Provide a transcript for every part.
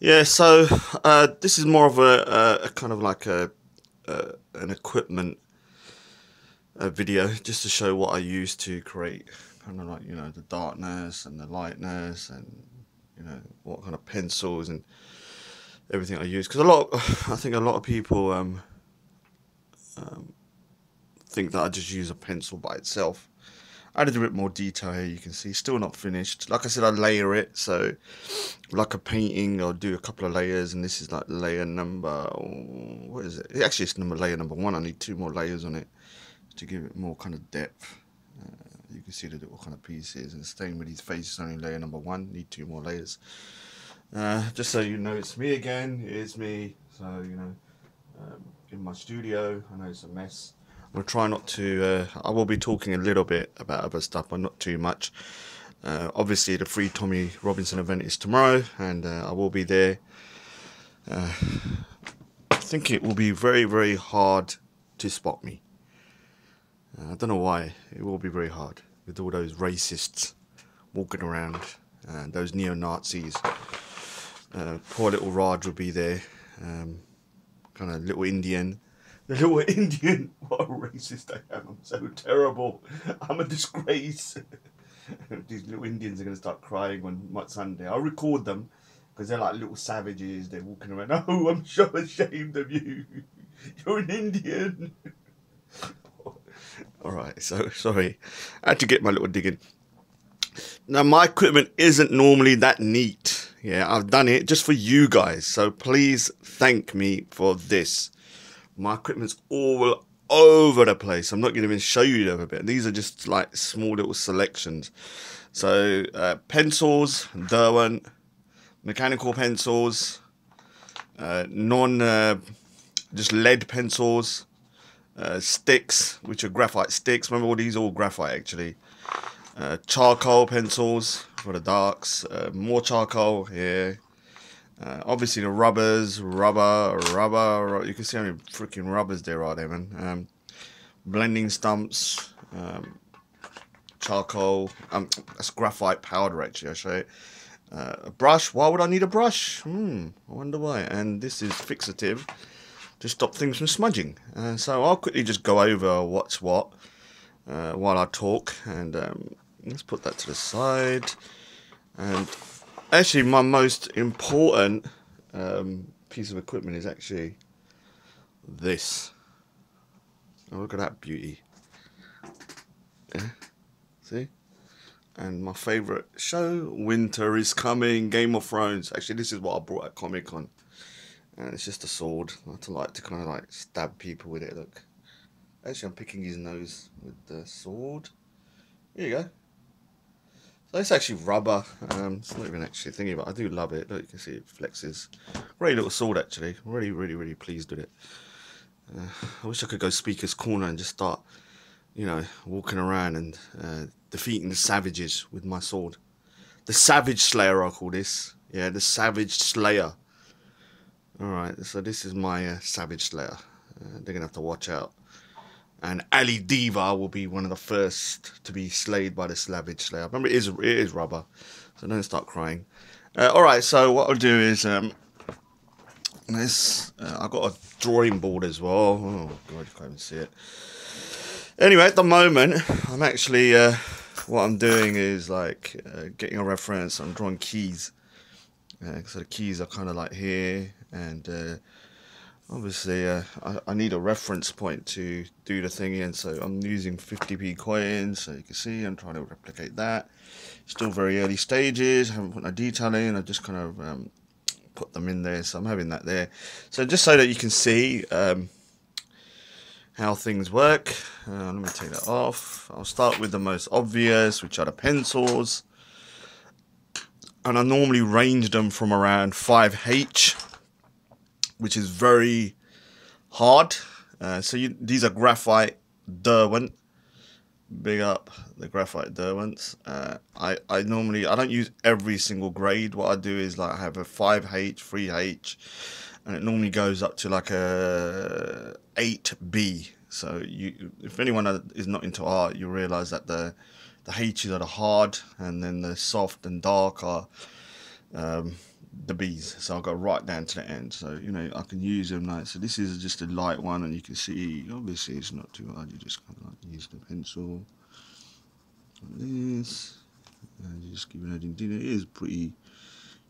Yeah, so this is more of a kind of like an equipment video, just to show what I use to create kind of like, you know, the darkness and the lightness, and you know what kind of pencils and everything I use. Because I think a lot of people think that I just use a pencil by itself. I added a bit more detail here, you can see, still not finished. Like I said, I layer it, so like a painting, I'll do a couple of layers, and this is like layer number, what is it? Actually, it's layer number 1. I need 2 more layers on it to give it more kind of depth. You can see the little kind of pieces, and staying with these faces, only layer number 1, need 2 more layers. Just so you know, it's me again, it's me, so you know, in my studio. I know it's a mess. I'm gonna try not to, I will be talking a little bit about other stuff, but not too much. Obviously the free Tommy Robinson event is tomorrow, and I will be there. I think it will be very, very hard to spot me. I don't know why. It will be very hard with all those racists walking around, and those neo-Nazis. Poor little Raj will be there, kind of little Indian. The little Indian, what a racist I am. I'm so terrible. I'm a disgrace. These little Indians are going to start crying on Sunday. I'll record them because they're like little savages. They're walking around. Oh, I'm so ashamed of you. You're an Indian. Alright, so sorry. I had to get my little dig in. Now, my equipment isn't normally that neat. Yeah, I've done it just for you guys. So please thank me for this. My equipment's all over the place. I'm not going to even show you the bit. These are just like small little selections. So pencils, Derwent, mechanical pencils, just lead pencils, sticks, which are graphite sticks. Remember, all these are all graphite actually. Charcoal pencils for the darks, more charcoal here. Obviously the rubbers, rubber. You can see how many freaking rubbers there are there, man. Blending stumps, charcoal. That's graphite powder actually. I'll show you. A brush. Why would I need a brush? I wonder why. And this is fixative to stop things from smudging. So I'll quickly just go over what's what while I talk, and let's put that to the side. And actually, my most important piece of equipment is actually this. Oh, look at that beauty. Yeah, see? And my favourite show, winter is coming, Game of Thrones. Actually, this is what I brought at Comic-Con. And it's just a sword. I like to kind of like stab people with it, look. Actually, I'm picking his nose with the sword. Here you go. So it's actually rubber. It's not even actually thingy, but I do love it. Look, you can see it flexes. Great little sword, actually. Really, really, really pleased with it. I wish I could go Speaker's Corner and just start, you know, walking around and defeating the savages with my sword. The Savage Slayer, I call this. Yeah, the Savage Slayer. Alright, so this is my Savage Slayer. They're going to have to watch out. And Ali Diva will be one of the first to be slayed by the Savage Slayer. Remember, it is rubber, so don't start crying. Alright, so what I'll do is, I've got a drawing board as well. Oh god, you can't even see it. Anyway, at the moment, I'm actually, what I'm doing is like getting a reference. I'm drawing keys. So the keys are kind of like here, and obviously I need a reference point to do the thing in, so I'm using 50p coins, so you can see I'm trying to replicate that. Still very early stages, haven't put no detail in, I just kind of put them in there, so I'm having that there. So just so that you can see how things work, let me take that off. I'll start with the most obvious, which are the pencils. And I normally range them from around 5H, which is very hard. These are graphite Derwent. Big up the graphite Derwents. I don't use every single grade. What I do is like I have a 5H, 3H, and it normally goes up to like a 8B. So if anyone is not into art, you realize that the H's are the hard, and then the soft and dark are the bees, so I'll go right down to the end. So you know I can use them like so. This is just a light one, and you can see obviously it's not too hard. You just kind of like use the pencil like this, and you just keep adding. It is pretty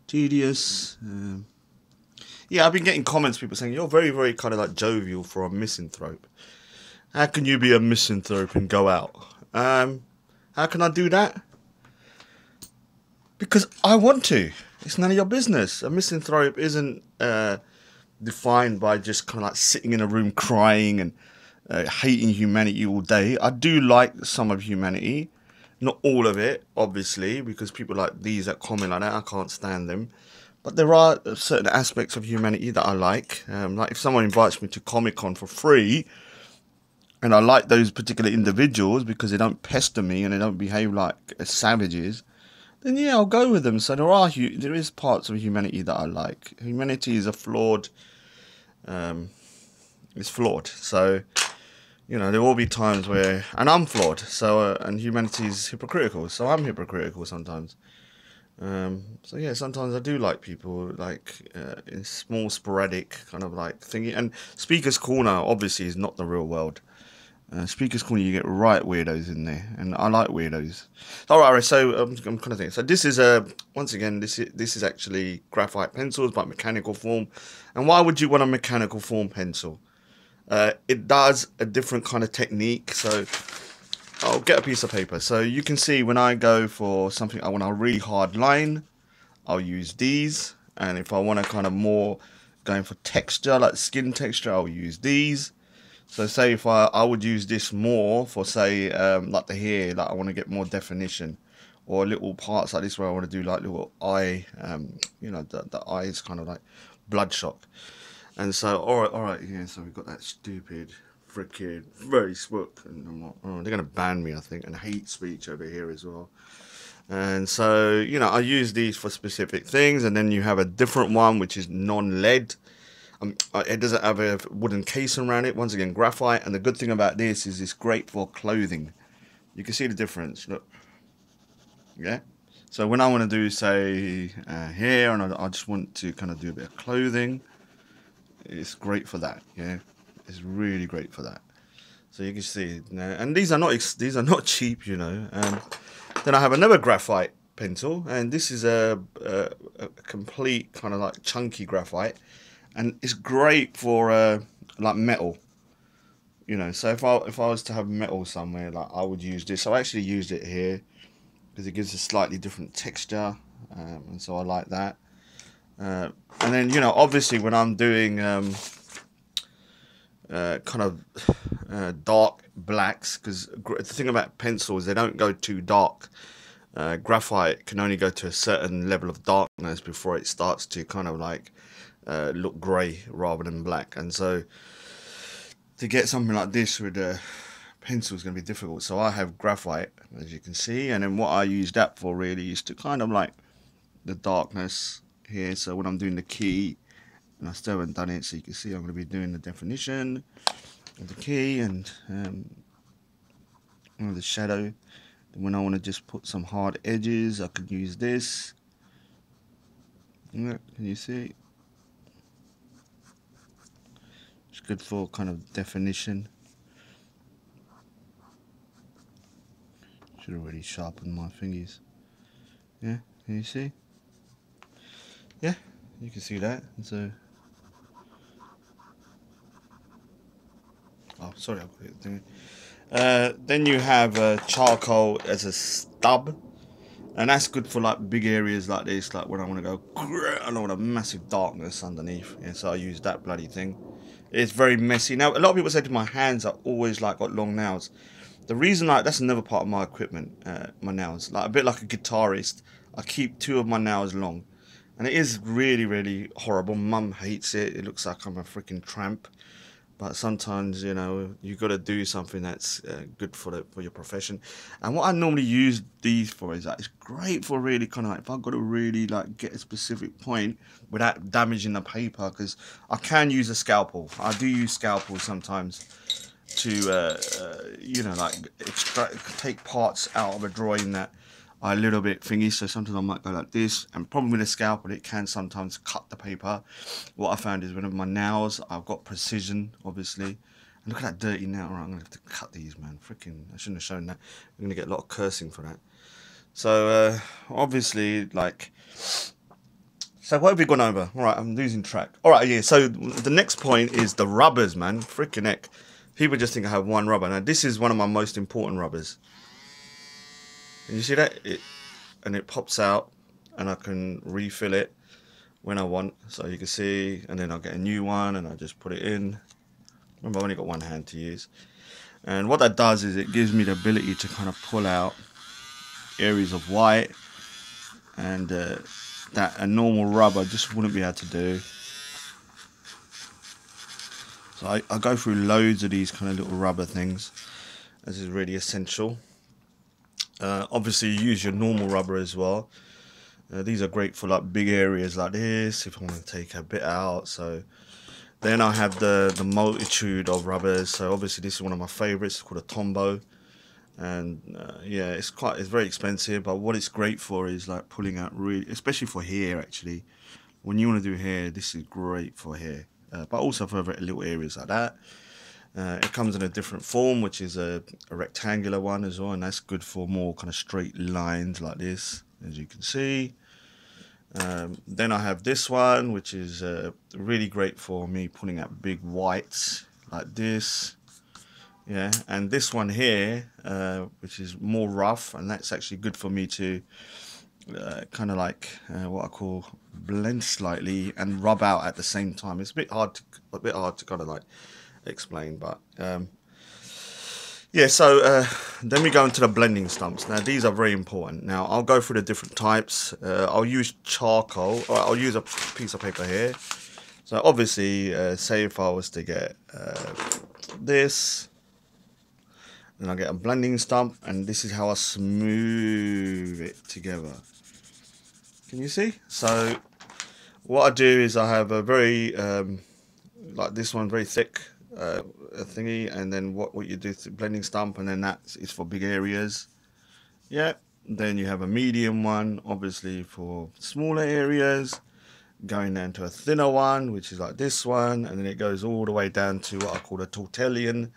tedious. Yeah, I've been getting comments, people saying you're very, very kind of like jovial for a misanthrope. How can you be a misanthrope and go out? How can I do that? Because I want to. It's none of your business. A misanthrope isn't defined by just kind of like sitting in a room crying and hating humanity all day. I do like some of humanity, not all of it, obviously, because people like these that comment like that, I can't stand them. But there are certain aspects of humanity that I like. Like if someone invites me to Comic-Con for free, and I like those particular individuals because they don't pester me and they don't behave like savages, then yeah, I'll go with them. So there is parts of humanity that I like. Humanity is it's flawed. So you know there will be times where, and I'm flawed. So and humanity is hypocritical. So I'm hypocritical sometimes. So yeah, sometimes I do like people like in small sporadic kind of like thingy. And Speaker's Corner obviously is not the real world. Speaker's Corner, you get right weirdos in there, and I like weirdos. All right, so I'm kind of thinking. So this is once again this is actually graphite pencils, but mechanical form. And why would you want a mechanical form pencil? It does a different kind of technique. So I'll get a piece of paper. So you can see when I go for something, I want a really hard line, I'll use these. And if I want to kind of more going for texture, like skin texture, I'll use these. So say if I would use this more for say like the hair, like I want to get more definition, or little parts like this where I want to do like little eye, you know, the eyes kind of like bloodshot. And so all right, yeah. So we've got that stupid freaking Facebook, and I'm like, oh, they're gonna ban me, I think, and hate speech over here as well. And so you know, I use these for specific things, and then you have a different one which is non-lead. It doesn't have a wooden case around it. Once again, graphite. And the good thing about this is it's great for clothing. You can see the difference. Look, yeah. So when I want to do say hair, and I just want to kind of do a bit of clothing, it's great for that. Yeah, it's really great for that. So you can see, and these are not cheap, you know. Then I have another graphite pencil, and this is a complete kind of like chunky graphite, and it's great for like metal, you know. So if I was to have metal somewhere, like I would use this. So I actually used it here because it gives a slightly different texture, and so I like that. And then you know, obviously when I'm doing kind of dark blacks, because the thing about pencils, they don't go too dark. Graphite can only go to a certain level of darkness before it starts to kind of like look grey rather than black. And so to get something like this with a pencil is going to be difficult. So I have graphite, as you can see, and then what I use that for really is to kind of like the darkness here. So when I'm doing the key, and I still haven't done it, so you can see I'm going to be doing the definition of the key and the shadow. And when I want to just put some hard edges, I can use this. Can you see? It's good for kind of definition. Should have already sharpened my fingers. Yeah, can you see? Yeah, you can see that. And so, oh, sorry, I've got it there. Then you have charcoal as a stub, and that's good for like big areas like this, like when I want to go, I don't want a massive darkness underneath. Yeah, so I use that bloody thing. It's very messy. Now, a lot of people say to my hands are always like got long nails. The reason, like, that's another part of my equipment, my nails. Like a bit like a guitarist, I keep 2 of my nails long, and it is really, really horrible. Mum hates it. It looks like I'm a freaking tramp. But sometimes, you know, you got to do something that's good for your profession. And what I normally use these for is that it's great for really kind of like, if I've got to really like get a specific point without damaging the paper, because I can use a scalpel. I do use scalpels sometimes to, you know, like take parts out of a drawing that are a little bit thingy, so sometimes I might go like this. And problem with a scalpel, it can sometimes cut the paper. What I found is with my nails, I've got precision, obviously. And look at that dirty nail. Right, I'm gonna have to cut these, man. Freaking, I shouldn't have shown that. I'm gonna get a lot of cursing for that. So obviously, like, so what have we gone over? All right, I'm losing track. All right, yeah. So the next point is the rubbers, man. Freaking heck. People just think I have one rubber. Now this is one of my most important rubbers. And you see that? It pops out, and I can refill it when I want. So you can see, and then I'll get a new one, and I just put it in. Remember, I've only got one hand to use. And what that does is it gives me the ability to kind of pull out areas of white, and that a normal rubber just wouldn't be able to do. So I go through loads of these kind of little rubber things. This is really essential. Obviously you use your normal rubber as well. These are great for like big areas like this, if I want to take a bit out. So then I have the multitude of rubbers. So obviously this is one of my favorites. It's called a Tombow. And yeah, it's very expensive, but what it's great for is like pulling out really, especially for hair actually. When you want to do hair, this is great for hair, but also for little areas like that. It comes in a different form, which is a rectangular one as well, and that's good for more kind of straight lines like this, as you can see. Then I have this one, which is really great for me pulling out big whites like this. Yeah, and this one here, which is more rough, and that's actually good for me to kind of like what I call blend slightly and rub out at the same time. It's a bit hard to kind of like explain, but yeah. So then we go into the blending stumps. Now these are very important. Now I'll go through the different types. I'll use charcoal, or I'll use a piece of paper here. So obviously, say if I was to get this. Then I get a blending stump, and this is how I smooth it together. Can you see? So what I do is I have a very, like this one, very thick thingy, and then what you do is blending stump, and then that is for big areas. Yeah. Then you have a medium one, obviously for smaller areas, going down to a thinner one, which is like this one, and then it goes all the way down to what I call a tortillion.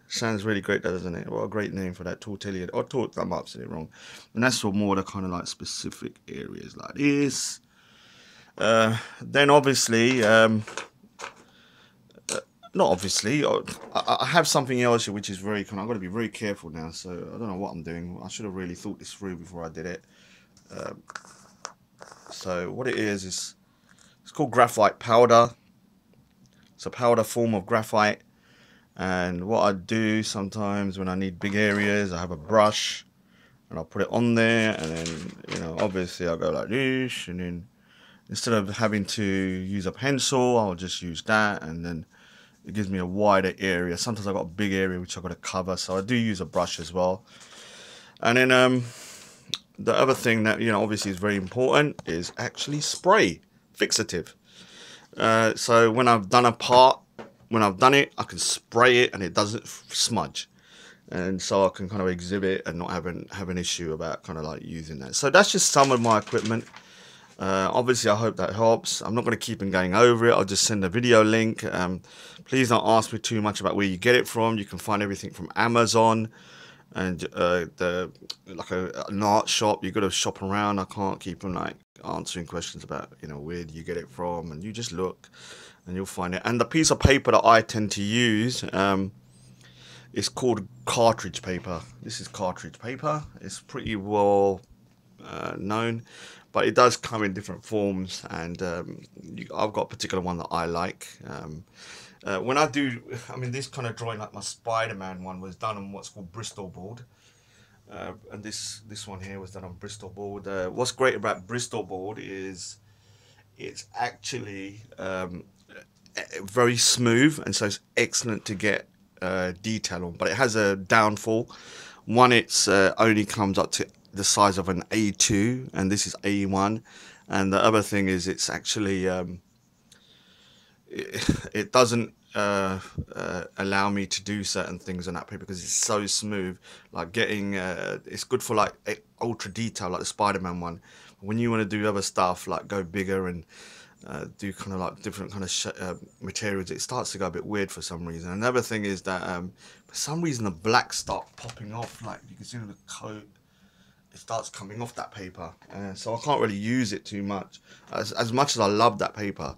Sounds really great, doesn't it? What a great name for that, tortillion. Or I might have said it wrong. And that's for more the kind of like specific areas like this. Then obviously, not obviously, I have something else here which is very kind of, I've got to be very careful now. So I don't know what I'm doing. I should have really thought this through before I did it. So what it is it's called graphite powder. It's a powder form of graphite. And what I do sometimes when I need big areas, I have a brush and I'll put it on there, and then, you know, obviously I'll go like this, and then instead of having to use a pencil, I'll just use that, and then it gives me a wider area. Sometimes I've got a big area which I've got to cover, so I do use a brush as well. And then the other thing that, you know, obviously is very important is actually spray, fixative. So when I've done a part, when I've done it, I can spray it and it doesn't smudge, and so I can kind of exhibit and not have an issue about kind of like using that. So that's just some of my equipment. Obviously I hope that helps. I'm not going to keep on going over it. I'll just send a video link. Please don't ask me too much about where you get it from. You can find everything from Amazon and like an art shop. You got to shop around. I can't keep on like answering questions about, you know, where do you get it from, and you just look and you'll find it. And the piece of paper that I tend to use is called cartridge paper. This is cartridge paper. It's pretty well known, but it does come in different forms, and I've got a particular one that I like. When I do, I mean, this kind of drawing, like my Spider-Man one, was done on what's called Bristol board. And this one here was done on Bristol board. What's great about Bristol board is it's actually very smooth, and so it's excellent to get detail on, but it has a downfall. One, it's only comes up to the size of an A2, and this is A1. And the other thing is it's actually it doesn't allow me to do certain things on that paper because it's so smooth. Like getting it's good for like ultra detail like the Spider-Man one. When you want to do other stuff like go bigger and do kind of like different kind of materials, it starts to go a bit weird for some reason. Another thing is that for some reason the black start popping off, like you can see in the coat, it starts coming off that paper, so I can't really use it too much as much as I love that paper.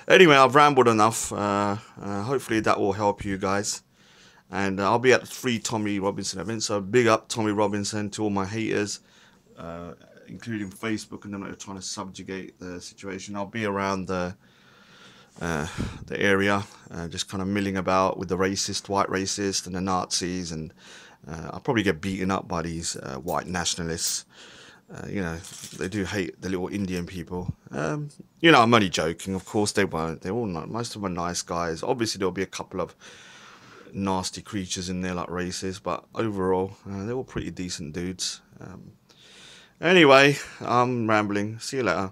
Anyway, I've rambled enough. Hopefully that will help you guys, and I'll be at the free Tommy Robinson event, so big up Tommy Robinson to all my haters, including Facebook and them that are trying to subjugate the situation. I'll be around the area, just kind of milling about with the white racist and the Nazis, and I'll probably get beaten up by these white nationalists. You know, they do hate the little Indian people. You know, I'm only joking. Of course they won't. They're all not. Most of them are nice guys. Obviously there'll be a couple of nasty creatures in there like racists, but overall they're all pretty decent dudes. Anyway, I'm rambling. See you later.